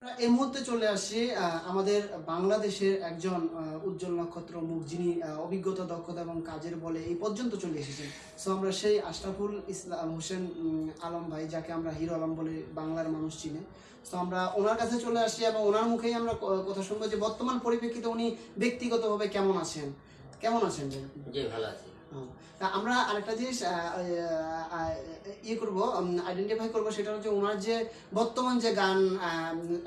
এই মুহূর্তে চলে আসছি আমাদের বাংলাদেশের একজন উজ্জ্বল নক্ষত্র মুখ, যিনি অভিজ্ঞতা, দক্ষতা এবং কাজের বলে এই পর্যন্ত চলে এসেছেন। সো আমরা সেই আশরাফুল ইসলাম হোসেন আলম ভাই, যাকে আমরা হিরো আলম বলে বাংলার মানুষ চিনে। সো আমরা ওনার কাছে চলে আসছি এবং ওনার মুখেই আমরা কথা শুনবো যে বর্তমান পরিপ্রেক্ষিতে উনি ব্যক্তিগতভাবে কেমন আছেন। কেমন আছেন ভাই? জি, ভালো আছি। তা আমরা আরেকটা জিনিস ইয়ে করবো, আইডেন্টিফাই করবো, সেটা হচ্ছে ওনার যে বর্তমান যে গান,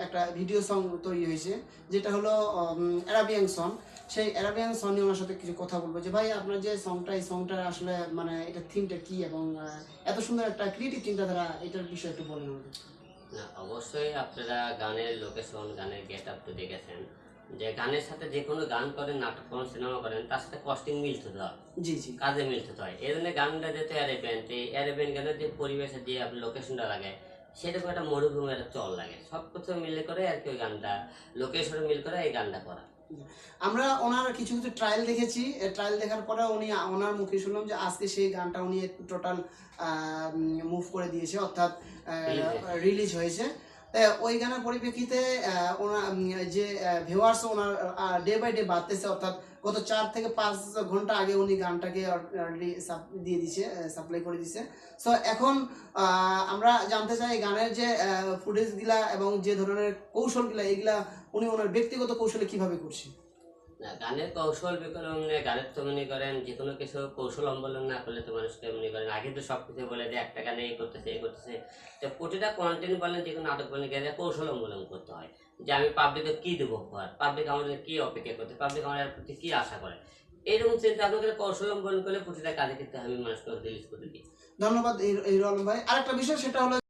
একটা ভিডিও সং তৈরি হয়েছে, যেটা হলো অ্যারাবিয়ান সং। সেই অ্যারাবিয়ান সং নিয়ে ওনার সাথে কিছু কথা বলবো যে ভাই, আপনার যে সংটা, এই সংটা আসলে মানে এটা থিমটা কি এবং এত সুন্দর একটা ক্রিয়েটিভ চিন্তাধারা, এটার বিষয়ে একটু বলেন আমাদের। না, অবশ্যই আপনারা গানের লোকেশন, গানের গেট আপ তো দেখেছেন যে গানের সাথে যে কোনো গান করেন, নাটক করেন, সিনেমা করেন, তার সাথে কস্টিং মিলতে হয়, জি জি, কাজে মিলতে হয়। এই জন্য গানটা যেহেতু অ্যারেবিয়ান, এই অ্যারেবিয়ান গানের যে পরিবেশে যে আপনি লোকেশনটা লাগে, সেরকম একটা মরুভূমি, একটা চল লাগে, সব কিছু মিলে করে আর কি ওই গানটা, লোকেশন মিল করে এই গানটা করা। আমরা ওনার কিছু কিছু ট্রায়াল দেখেছি। ট্রায়াল দেখার পরে উনি, ওনার মুখে শুনলাম যে আজকে সেই গানটা উনি টোটাল মুভ করে দিয়েছে, অর্থাৎ রিলিজ হয়েছে। ওই গানের পরিপ্রেক্ষিতে ওনার যে ভিউয়ার্স ওনার ডে বাই ডে বাড়তেছে, অর্থাৎ গত 4 থেকে 5 ঘন্টা আগে উনি গানটাকে দিয়ে দিছে, সাপ্লাই করে দিছে। সো এখন আমরা জানতে চাই গানের যে ফুটেজগুলা এবং যে ধরনের কৌশলগুলা, এগুলা উনি ওনার ব্যক্তিগত কৌশলে কিভাবে করছে। না, গানের কৌশল বিকলন, গানের তো মনে করেন যে কোনো কিছু কৌশল অবলম্বন না করলে তো মানুষকে মনে করেন আগে তো সব কিছু বলে যে একটা গানে এই করতেছে, এই করতেছে। তো প্রতিটা কন্টেন্ট বলেন, যে কোনো নাটক বলেন, গেলে কৌশল অবলম্বন করতে হয় যে আমি পাবলিকে কি দেবো উপহার, পাবলিক আমাদের কি অপেক্ষা করতে, পাবলিক আমাদের প্রতি কি আশা করে, এইরকম চিন্তা আপনাদের কৌশল অবলম্বন করলে প্রতিটা কাজে কিন্তু আমি মানুষকে রিলিজ করে দিই। ধন্যবাদ হিরো আলম ভাই। আরেকটা বিষয়, সেটা হলো